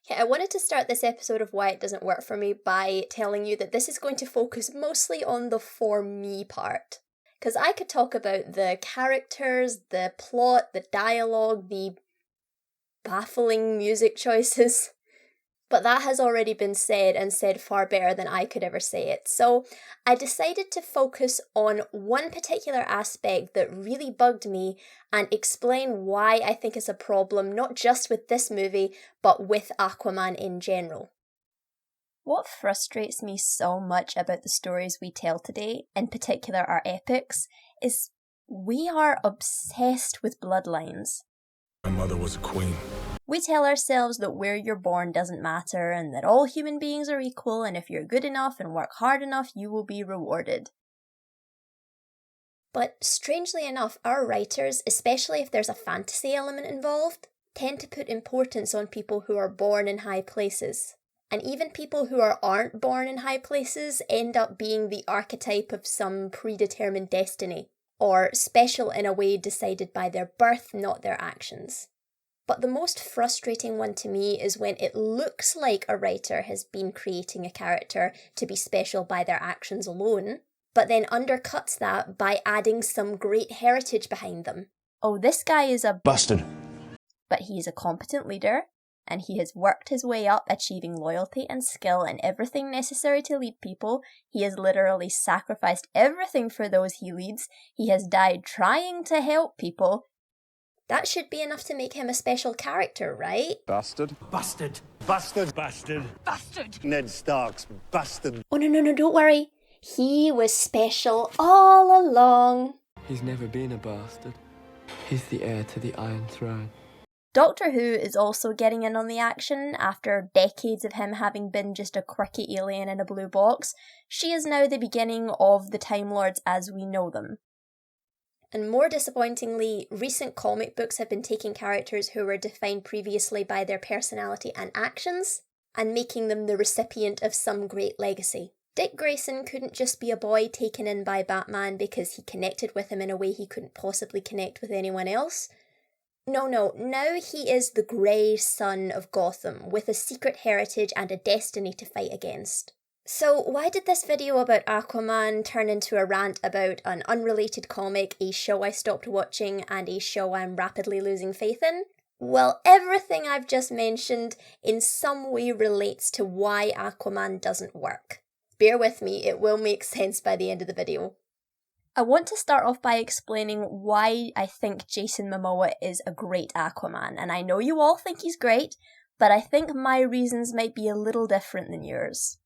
Okay, I wanted to start this episode of Why It Doesn't Work For Me by telling you that this is going to focus mostly on the for me part. Because I could talk about the characters, the plot, the dialogue, the baffling music choices, but that has already been said and said far better than I could ever say it. So I decided to focus on one particular aspect that really bugged me and explain why I think it's a problem, not just with this movie, but with Aquaman in general. What frustrates me so much about the stories we tell today, in particular our epics, is we are obsessed with bloodlines. My mother was a queen. We tell ourselves that where you're born doesn't matter and that all human beings are equal, and if you're good enough and work hard enough, you will be rewarded. But strangely enough, our writers, especially if there's a fantasy element involved, tend to put importance on people who are born in high places. And even people who aren't born in high places end up being the archetype of some predetermined destiny, or special in a way decided by their birth, not their actions. But the most frustrating one to me is when it looks like a writer has been creating a character to be special by their actions alone, but then undercuts that by adding some great heritage behind them. Oh, this guy is a Busted. But he is a competent leader, and he has worked his way up, achieving loyalty and skill and everything necessary to lead people. He has literally sacrificed everything for those he leads. He has died trying to help people. That should be enough to make him a special character, right? Bastard. Busted. Bastard. Bastard. Busted. Ned Stark's bastard. Oh, no, don't worry. He was special all along. He's never been a bastard. He's the heir to the Iron Throne. Doctor Who is also getting in on the action after decades of him having been just a quirky alien in a blue box. She is now the beginning of the Time Lords as we know them. And more disappointingly, recent comic books have been taking characters who were defined previously by their personality and actions, and making them the recipient of some great legacy. Dick Grayson couldn't just be a boy taken in by Batman because he connected with him in a way he couldn't possibly connect with anyone else. No, now he is the grey son of Gotham, with a secret heritage and a destiny to fight against. So why did this video about Aquaman turn into a rant about an unrelated comic, a show I stopped watching, and a show I'm rapidly losing faith in? Well, everything I've just mentioned in some way relates to why Aquaman doesn't work. Bear with me, it will make sense by the end of the video. I want to start off by explaining why I think Jason Momoa is a great Aquaman, and I know you all think he's great, but I think my reasons might be a little different than yours.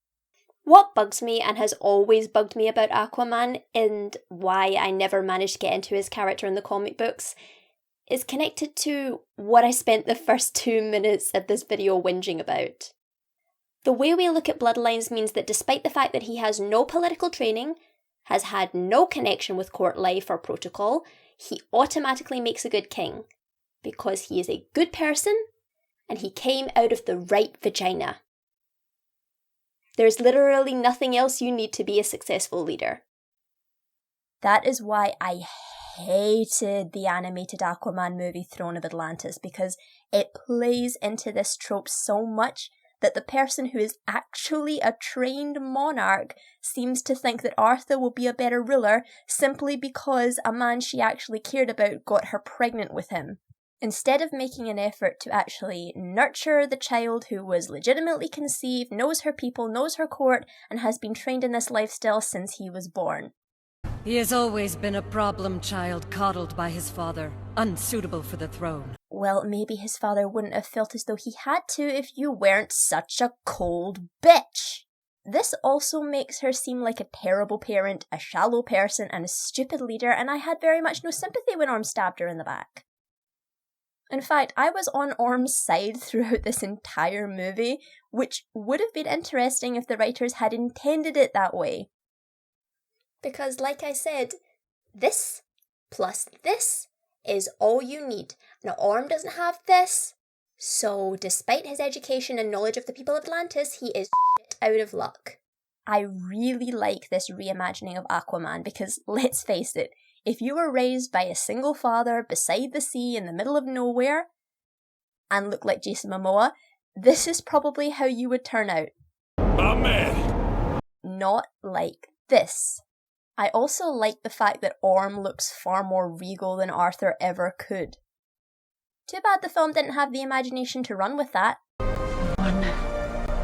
What bugs me and has always bugged me about Aquaman, and why I never managed to get into his character in the comic books, is connected to what I spent the first 2 minutes of this video whinging about. The way we look at Bloodlines means that despite the fact that he has no political training, has had no connection with court life or protocol, he automatically makes a good king, because he is a good person, and he came out of the right vagina. There's literally nothing else you need to be a successful leader. That is why I hated the animated Aquaman movie Throne of Atlantis, because it plays into this trope so much that the person who is actually a trained monarch seems to think that Arthur will be a better ruler simply because a man she actually cared about got her pregnant with him, instead of making an effort to actually nurture the child who was legitimately conceived, knows her people, knows her court, and has been trained in this lifestyle since he was born. He has always been a problem child coddled by his father, unsuitable for the throne. Well, maybe his father wouldn't have felt as though he had to if you weren't such a cold bitch. This also makes her seem like a terrible parent, a shallow person, and a stupid leader, and I had very much no sympathy when Orm stabbed her in the back. In fact, I was on Orm's side throughout this entire movie, which would have been interesting if the writers had intended it that way. Because, like I said, this plus this is all you need. Now, Orm doesn't have this, so despite his education and knowledge of the people of Atlantis, he is shit out of luck. I really like this reimagining of Aquaman because, let's face it, if you were raised by a single father beside the sea in the middle of nowhere and look like Jason Momoa, this is probably how you would turn out. My man! Not like this. I also like the fact that Orm looks far more regal than Arthur ever could. Too bad the film didn't have the imagination to run with that. One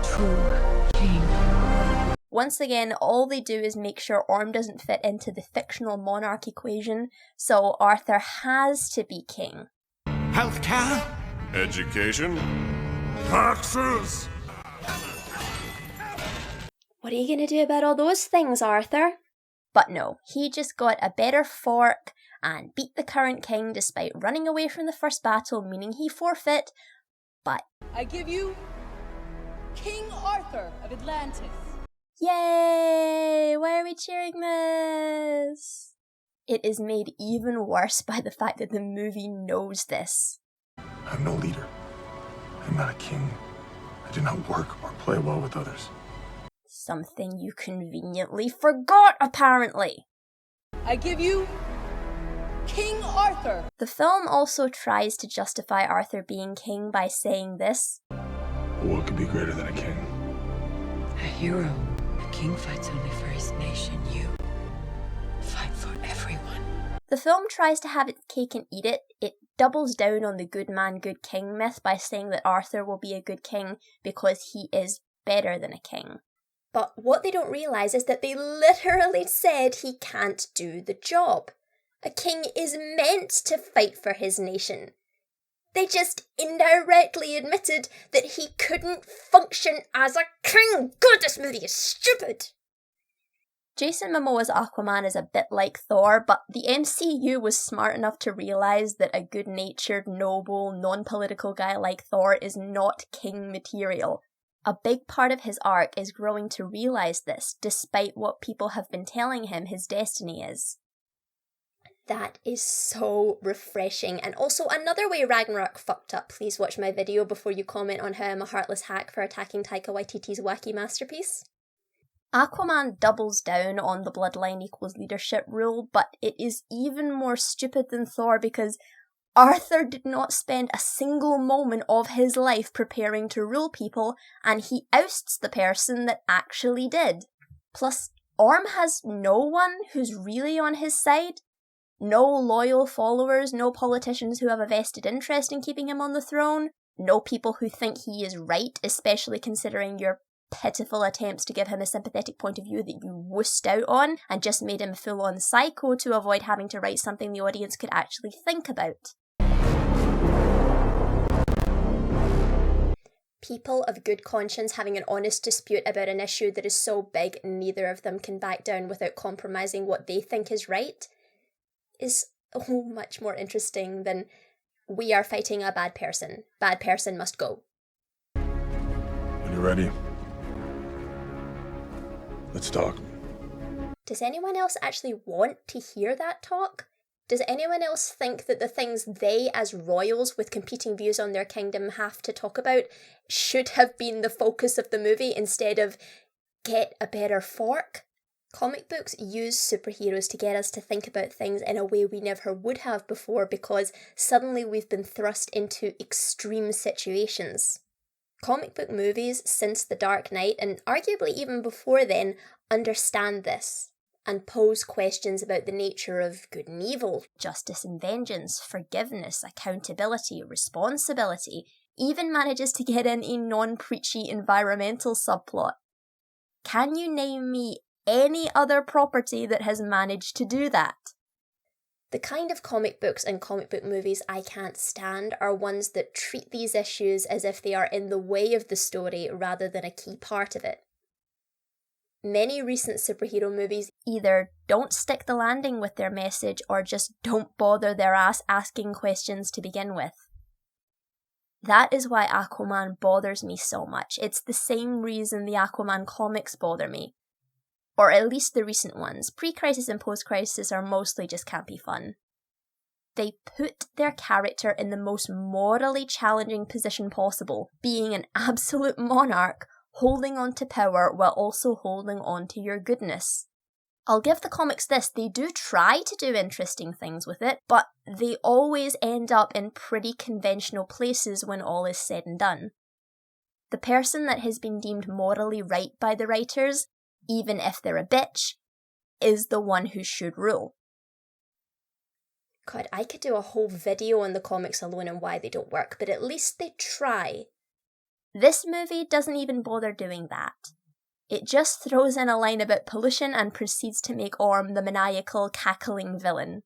true king. Once again, all they do is make sure Orm doesn't fit into the fictional monarch equation, so Arthur has to be king. Healthcare? Education? Taxes? What are you gonna do about all those things, Arthur? But no, he just got a better fork and beat the current king despite running away from the first battle, meaning he forfeit, but... I give you King Arthur of Atlantis. Yay! Why are we cheering this? It is made even worse by the fact that the movie knows this. I'm no leader. I'm not a king. I do not work or play well with others. Something you conveniently forgot, apparently. I give you King Arthur. The film also tries to justify Arthur being king by saying this. What could be greater than a king? A hero. A king fights only for his nation. You fight for everyone. The film tries to have its cake and eat it. It doubles down on the good man, good king myth by saying that Arthur will be a good king because he is better than a king. But what they don't realise is that they literally said he can't do the job. A king is meant to fight for his nation. They just indirectly admitted that he couldn't function as a king. God, this movie is stupid! Jason Momoa's Aquaman is a bit like Thor, but the MCU was smart enough to realise that a good-natured, noble, non-political guy like Thor is not king material. A big part of his arc is growing to realise this, despite what people have been telling him his destiny is. That is so refreshing, and also another way Ragnarok fucked up. Please watch my video before you comment on how I'm a heartless hack for attacking Taika Waititi's wacky masterpiece. Aquaman doubles down on the bloodline equals leadership rule, but it is even more stupid than Thor because Arthur did not spend a single moment of his life preparing to rule people, and he ousts the person that actually did. Plus, Orm has no one who's really on his side. No loyal followers, no politicians who have a vested interest in keeping him on the throne, no people who think he is right, especially considering your pitiful attempts to give him a sympathetic point of view that you wussed out on and just made him full-on psycho to avoid having to write something the audience could actually think about. People of good conscience having an honest dispute about an issue that is so big neither of them can back down without compromising what they think is right is much more interesting than we are fighting a bad person must go. When you're ready, let's talk. Does anyone else actually want to hear that talk? Does anyone else think that the things they, as royals with competing views on their kingdom, have to talk about should have been the focus of the movie instead of get a better fork? Comic books use superheroes to get us to think about things in a way we never would have before because suddenly we've been thrust into extreme situations. Comic book movies since The Dark Knight, and arguably even before then, understand this and pose questions about the nature of good and evil, justice and vengeance, forgiveness, accountability, responsibility, even manages to get in a non-preachy environmental subplot. Can you name me any other property that has managed to do that? The kind of comic books and comic book movies I can't stand are ones that treat these issues as if they are in the way of the story rather than a key part of it. Many recent superhero movies either don't stick the landing with their message or just don't bother their ass asking questions to begin with. That is why Aquaman bothers me so much. It's the same reason the Aquaman comics bother me. Or at least the recent ones. Pre-crisis and post-crisis are mostly just campy fun. They put their character in the most morally challenging position possible, being an absolute monarch, holding on to power while also holding on to your goodness. I'll give the comics this, they do try to do interesting things with it, but they always end up in pretty conventional places when all is said and done. The person that has been deemed morally right by the writers, even if they're a bitch, is the one who should rule. God, I could do a whole video on the comics alone and why they don't work, but at least they try. This movie doesn't even bother doing that. It just throws in a line about pollution and proceeds to make Orm the maniacal, cackling villain.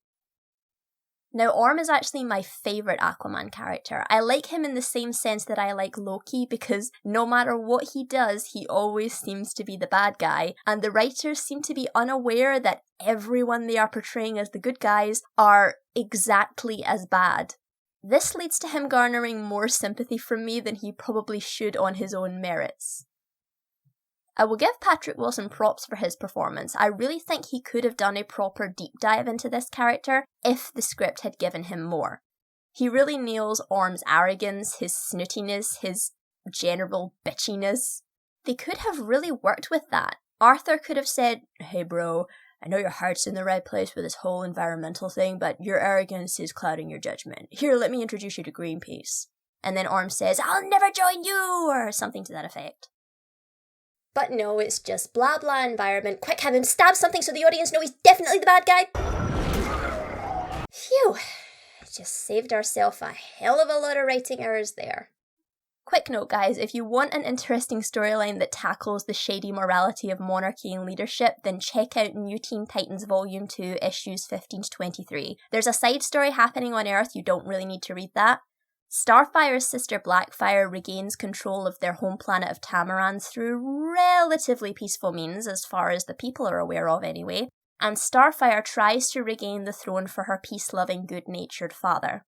Now, Orm is actually my favourite Aquaman character. I like him in the same sense that I like Loki, because no matter what he does, he always seems to be the bad guy, and the writers seem to be unaware that everyone they are portraying as the good guys are exactly as bad. This leads to him garnering more sympathy from me than he probably should on his own merits. I will give Patrick Wilson props for his performance. I really think he could have done a proper deep dive into this character if the script had given him more. He really nails Orm's arrogance, his snootiness, his general bitchiness. They could have really worked with that. Arthur could have said, "Hey bro, I know your heart's in the right place with this whole environmental thing, but your arrogance is clouding your judgment. Here, let me introduce you to Greenpeace." And then Orm says, "I'll never join you," or something to that effect. But no, it's just blah blah environment. Quick, have him stab something so the audience know he's definitely the bad guy. Phew, just saved ourselves a hell of a lot of writing errors there. Quick note guys, if you want an interesting storyline that tackles the shady morality of monarchy and leadership, then check out New Teen Titans Volume 2, issues 15 to 23. There's a side story happening on Earth, you don't really need to read that. Starfire's sister Blackfire regains control of their home planet of Tamaran through relatively peaceful means, as far as the people are aware of anyway, and Starfire tries to regain the throne for her peace-loving, good-natured father.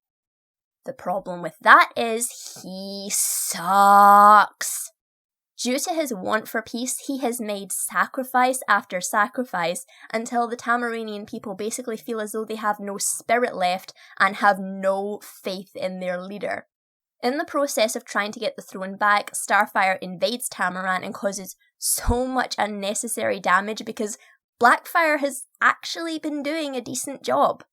The problem with that is he sucks. Due to his want for peace, he has made sacrifice after sacrifice until the Tamaranian people basically feel as though they have no spirit left and have no faith in their leader. In the process of trying to get the throne back, Starfire invades Tamaran and causes so much unnecessary damage because Blackfire has actually been doing a decent job.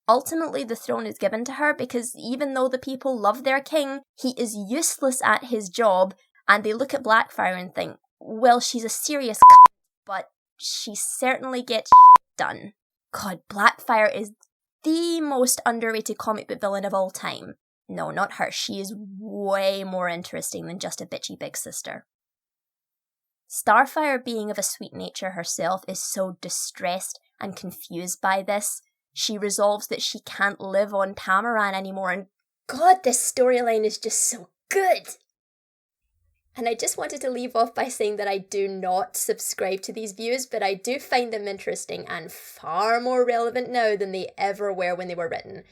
Ultimately, the throne is given to her because even though the people love their king, he is useless at his job. And they look at Blackfire and think, well, she's a serious but she certainly gets shit done. God, Blackfire is the most underrated comic book villain of all time. No, not her. She is way more interesting than just a bitchy big sister. Starfire, being of a sweet nature herself, is so distressed and confused by this. She resolves that she can't live on Tamaran anymore, and God, this storyline is just so good! And I just wanted to leave off by saying that I do not subscribe to these views, but I do find them interesting and far more relevant now than they ever were when they were written.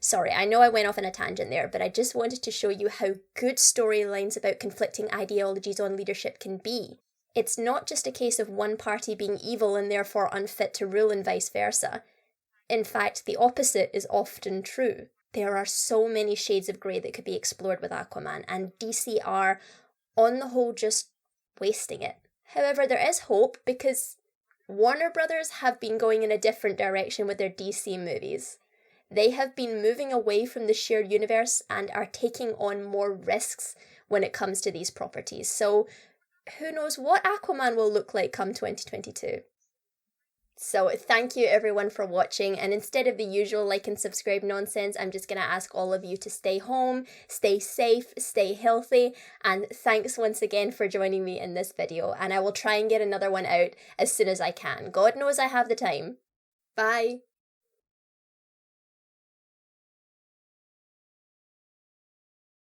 Sorry, I know I went off on a tangent there, but I just wanted to show you how good storylines about conflicting ideologies on leadership can be. It's not just a case of one party being evil and therefore unfit to rule and vice versa. In fact, the opposite is often true. There are so many shades of grey that could be explored with Aquaman, and DC are, on the whole, just wasting it. However, there is hope because Warner Brothers have been going in a different direction with their DC movies. They have been moving away from the shared universe and are taking on more risks when it comes to these properties. So who knows what Aquaman will look like come 2022. So thank you everyone for watching, and instead of the usual like and subscribe nonsense, I'm just going to ask all of you to stay home, stay safe, stay healthy, and thanks once again for joining me in this video, and I will try and get another one out as soon as I can. God knows I have the time. Bye!